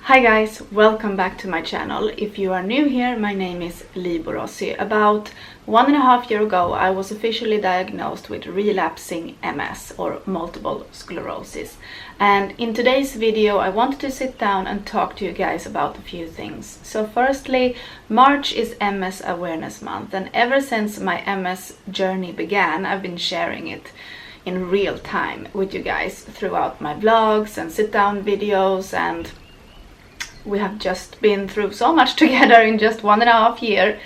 Hi guys, welcome back to my channel. If you are new here, my name is Borossy. About 1.5 years ago, I was officially diagnosed with relapsing MS or multiple sclerosis. And in today's video, I wanted to sit down and talk to you guys about a few things. So firstly, March is MS Awareness Month, and ever since my MS journey began, I've been sharing it in real time with you guys throughout my vlogs and sit-down videos, and we have just been through so much together in just 1.5 years.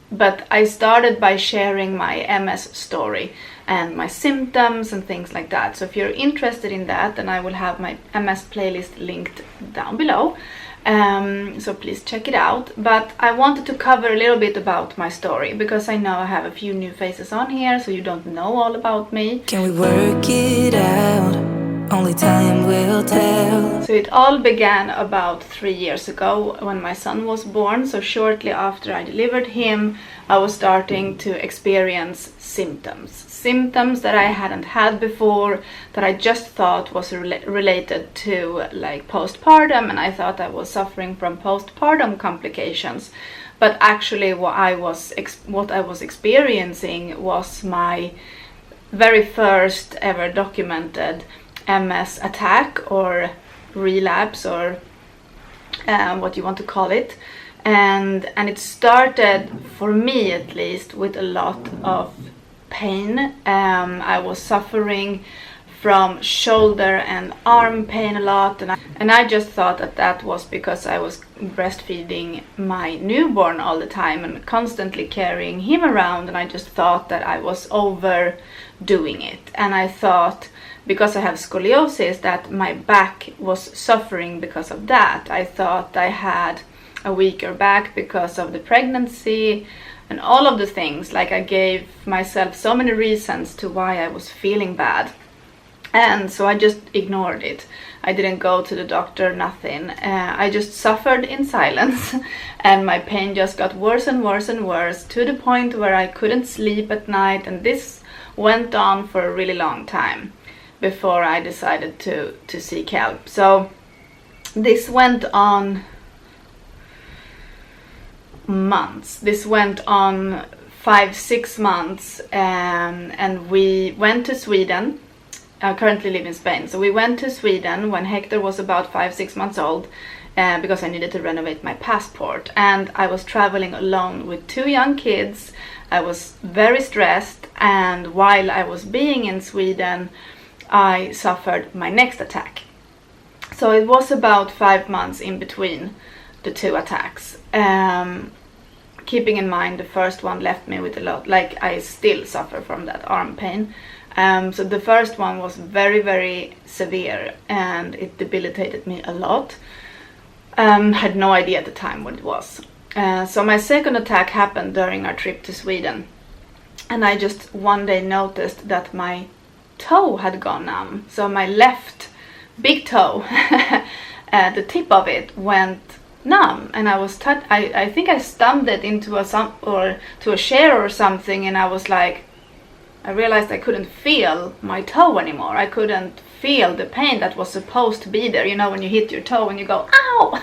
But I started by sharing my MS story and my symptoms and things like that. So if you're interested in that, then I will have my MS playlist linked down below. So please check it out. But I wanted to cover a little bit about my story because I know I have a few new faces on here, so you don't know all about me. Can we work it out? Only time will tell. So it all began about 3 years ago when my son was born. So shortly after I delivered him, I was starting to experience symptoms that I hadn't had before, that I just thought was related to like postpartum, and I thought I was suffering from postpartum complications. But actually what I was experiencing was my very first ever documented MS attack or relapse, or what you want to call it, and it started, for me at least, with a lot of pain. I was suffering from shoulder and arm pain a lot, and I just thought that was because I was breastfeeding my newborn all the time and constantly carrying him around, and I just thought that I was overdoing it. And I thought, because I have scoliosis, that my back was suffering because of that. I thought I had a weaker back because of the pregnancy and all of the things. Like, I gave myself so many reasons to why I was feeling bad. And so I just ignored it. I didn't go to the doctor, nothing. I just suffered in silence, and my pain just got worse and worse and worse, to the point where I couldn't sleep at night, and this went on for a really long time before I decided to seek help. So this went on months. This went on 5-6 months, and we went to Sweden. I currently live in Spain. So we went to Sweden when Hector was about 5-6 months old, because I needed to renovate my passport. And I was traveling alone with 2 young kids. I was very stressed, and while I was being in Sweden, I suffered my next attack. So it was about 5 months in between the 2 attacks. Keeping in mind the first one left me with a lot, like I still suffer from that arm pain. So the first one was very, very severe, and it debilitated me a lot. Had no idea at the time what it was. So my second attack happened during our trip to Sweden, and I just one day noticed that my toe had gone numb. So my left big toe, the tip of it went numb, and I was I think I stumped it into to a chair or something, and I realized I couldn't feel my toe anymore. I couldn't feel the pain that was supposed to be there. You know, when you hit your toe and you go, ow!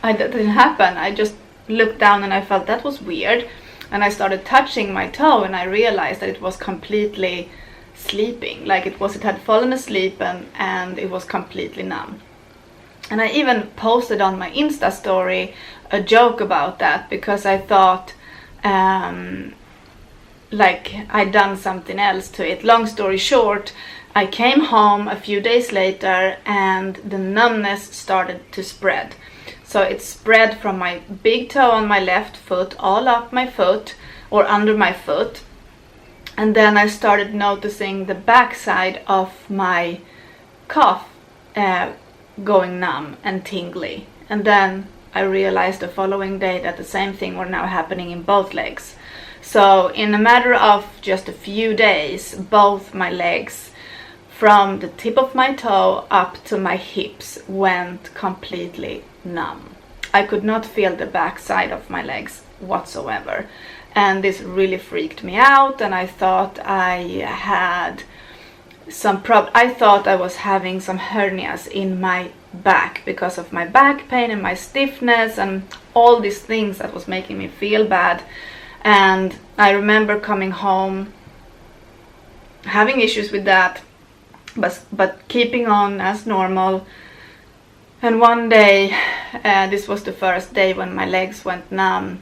That didn't happen. I just looked down and I felt that was weird. And I started touching my toe, and I realized that it was completely sleeping. Like it had fallen asleep, and it was completely numb. And I even posted on my Insta story a joke about that, because I thought like I'd done something else to it. Long story short, I came home a few days later, and the numbness started to spread. So it spread from my big toe on my left foot all up my foot, or under my foot. And then I started noticing the backside of my calf going numb and tingly. And then I realized the following day that the same thing were now happening in both legs. So in a matter of just a few days, both my legs, from the tip of my toe up to my hips, went completely numb. I could not feel the backside of my legs whatsoever. And this really freaked me out, and I thought I had I thought I was having some hernias in my back because of my back pain and my stiffness and all these things that was making me feel bad. And I remember coming home having issues with that, but keeping on as normal. And one day, this was the first day when my legs went numb,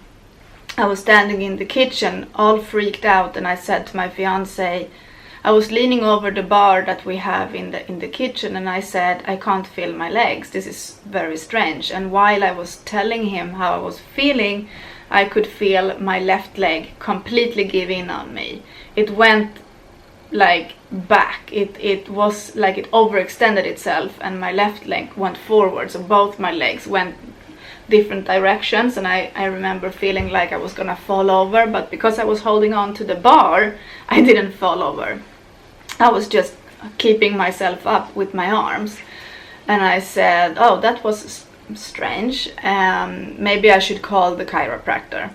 I was standing in the kitchen all freaked out, and I said to my fiance, I was leaning over the bar that we have in the kitchen, and I said, I can't feel my legs, this is very strange. And while I was telling him how I was feeling, I could feel my left leg completely give in on me. It went like back, it was like it overextended itself, and my left leg went forward, so both my legs went different directions. And I remember feeling like I was gonna fall over, but because I was holding on to the bar, I didn't fall over. I was just keeping myself up with my arms. And I said, oh, that was strange, maybe I should call the chiropractor,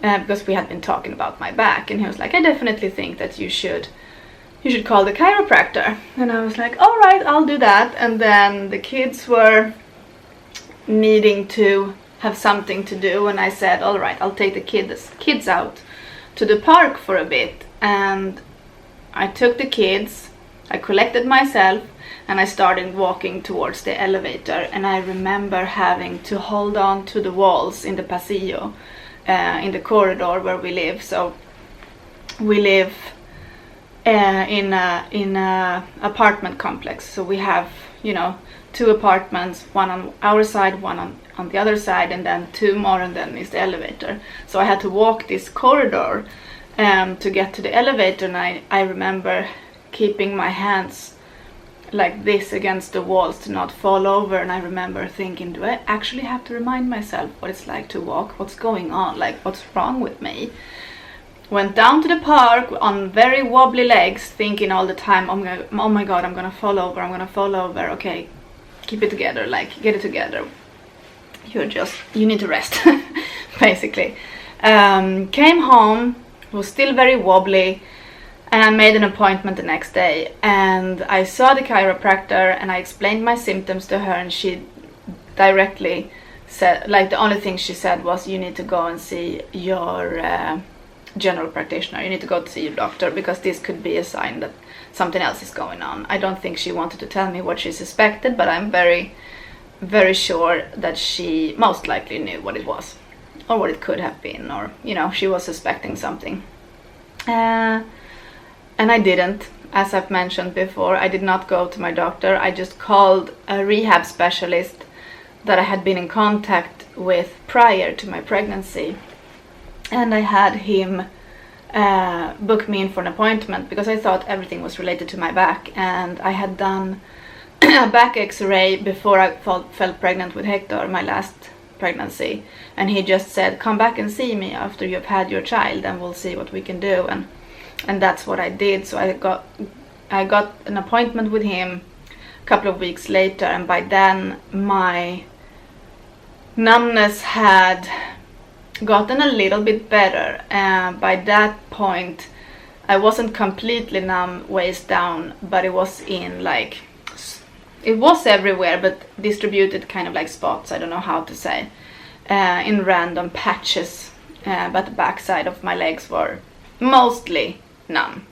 because we had been talking about my back. And he was like, I definitely think that you should call the chiropractor. And I was like, all right, I'll do that. And then the kids were needing to have something to do, and I said, all right, I'll take the kids out to the park for a bit. And I took the kids, I collected myself, and I started walking towards the elevator. And I remember having to hold on to the walls in the pasillo, in the corridor where we live. So we live in a apartment complex, so we have, you know, 2 apartments, one on our side, one on the other side, and then 2 more, and then is the elevator. So I had to walk this corridor to get to the elevator. And I remember keeping my hands like this against the walls to not fall over. And I remember thinking, do I actually have to remind myself what it's like to walk? What's going on? Like, what's wrong with me? Went down to the park on very wobbly legs, thinking all the time, oh my god, I'm gonna fall over, okay, keep it together, like, get it together. You need to rest, basically. Came home, was still very wobbly, and I made an appointment the next day. And I saw the chiropractor, and I explained my symptoms to her, and she directly said, like, the only thing she said was, you need to go and see your general practitioner, you need to go to see your doctor, because this could be a sign that something else is going on. I don't think she wanted to tell me what she suspected, but I'm very, very sure that she most likely knew what it was, or what it could have been, or, you know, she was suspecting something. And I didn't, as I've mentioned before, I did not go to my doctor. I just called a rehab specialist that I had been in contact with prior to my pregnancy. And I had him book me in for an appointment, because I thought everything was related to my back. And I had done a back x-ray before I fell pregnant with Hector, my last pregnancy. And he just said, come back and see me after you've had your child, and we'll see what we can do. And that's what I did. So I got an appointment with him a couple of weeks later. And by then my numbness had gotten a little bit better. By that point I wasn't completely numb waist down, but it was in like, it was everywhere, but distributed kind of like spots, I don't know how to say, in random patches, but the back side of my legs were mostly numb.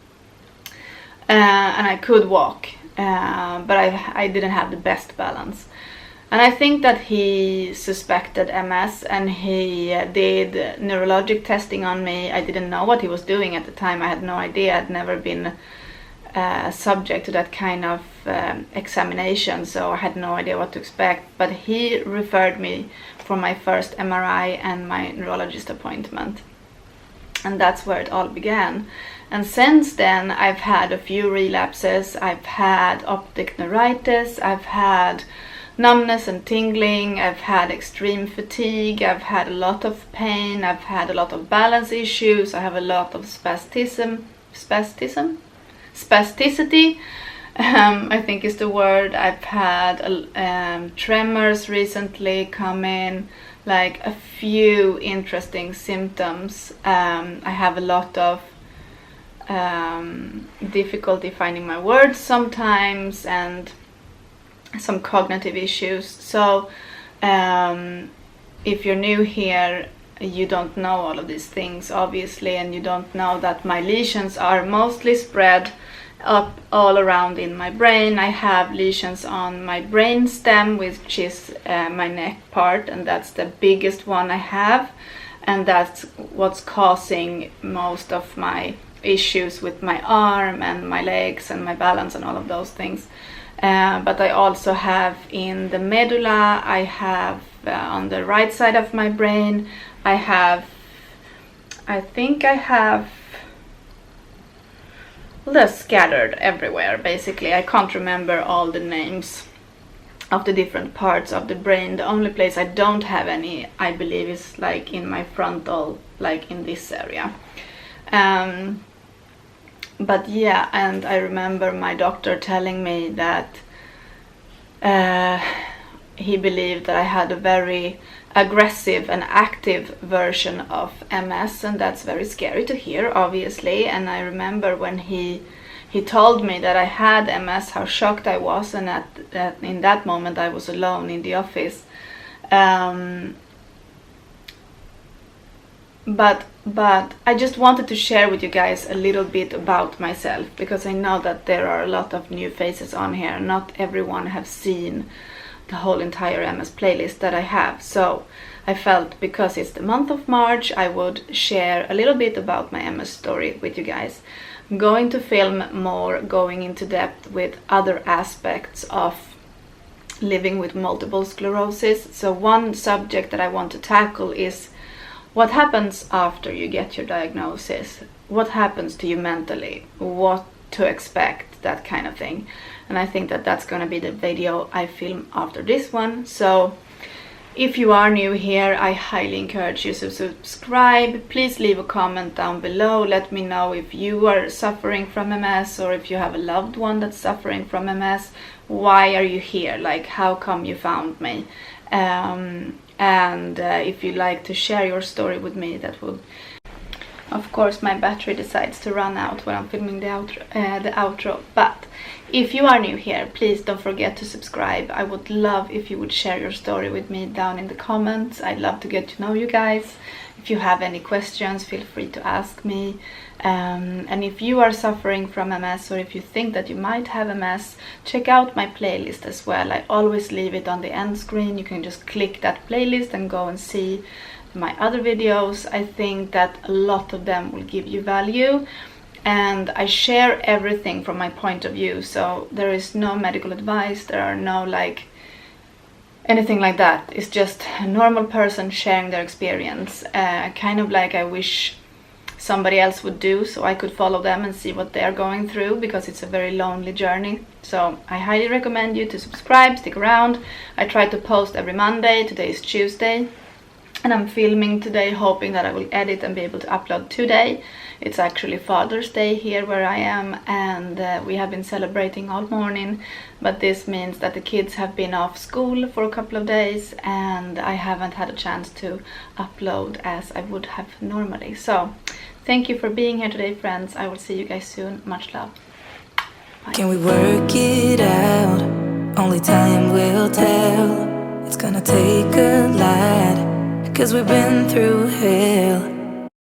And I could walk, but I didn't have the best balance. And I think that he suspected MS, and he did neurologic testing on me. I didn't know what he was doing at the time. I had no idea. I'd never been subject to that kind of examination, so I had no idea what to expect. But he referred me for my first MRI and my neurologist appointment. And that's where it all began. And since then I've had a few relapses. I've had optic neuritis, I've had numbness and tingling, I've had extreme fatigue, I've had a lot of pain, I've had a lot of balance issues, I have a lot of spasticity, I think is the word. I've had tremors recently come in, like a few interesting symptoms. I have a lot of difficulty finding my words sometimes, and some cognitive issues. So if you're new here, you don't know all of these things obviously, and you don't know that my lesions are mostly spread up all around in my brain. I have lesions on my brain stem, which is my neck part, and that's the biggest one I have, and that's what's causing most of my issues with my arm and my legs and my balance and all of those things. But I also have in the medulla, I have on the right side of my brain, I think I have, well, they're scattered everywhere basically. I can't remember all the names of the different parts of the brain. The only place I don't have any, I believe, is like in my frontal, like in this area. But yeah, and I remember my doctor telling me that he believed that I had a very aggressive and active version of MS, and that's very scary to hear obviously. And I remember when he told me that I had MS, how shocked I was, and that in that moment I was alone in the office. But I just wanted to share with you guys a little bit about myself, because I know that there are a lot of new faces on here. Not everyone have seen the whole entire MS playlist that I have. So I felt, because it's the month of March, I would share a little bit about my MS story with you guys. I'm going to film more going into depth with other aspects of living with multiple sclerosis. So one subject that I want to tackle is what happens after you get your diagnosis. What happens to you mentally? What to expect, that kind of thing. And I think that that's going to be the video I film after this one. So if you are new here, I highly encourage you to subscribe. Please leave a comment down below. Let me know if you are suffering from MS, or if you have a loved one that's suffering from MS. Why are you here? Like, how come you found me? And if you'd like to share your story with me, that would... Of course, my battery decides to run out when I'm filming the outro. But if you are new here, please don't forget to subscribe. I would love if you would share your story with me down in the comments. I'd love to get to know you guys. If you have any questions, feel free to ask me. And if you are suffering from MS, or if you think that you might have MS, check out my playlist as well. I always leave it on the end screen. You can just click that playlist and go and see my other videos. I think that a lot of them will give you value, and I share everything from my point of view. So there is no medical advice, there are no like anything like that. It's just a normal person sharing their experience, kind of like I wish somebody else would do, so I could follow them and see what they're going through, because it's a very lonely journey. So I highly recommend you to subscribe, stick around. I try to post every Monday. Today is Tuesday, and I'm filming today, hoping that I will edit and be able to upload today. It's actually Father's Day here where I am, and we have been celebrating all morning, but this means that the kids have been off school for a couple of days, and I haven't had a chance to upload as I would have normally. So thank you for being here today, friends. I will see you guys soon. Much love. Bye. Can we work it out? Only time will tell. It's gonna take a lot, 'cause we've been through hell.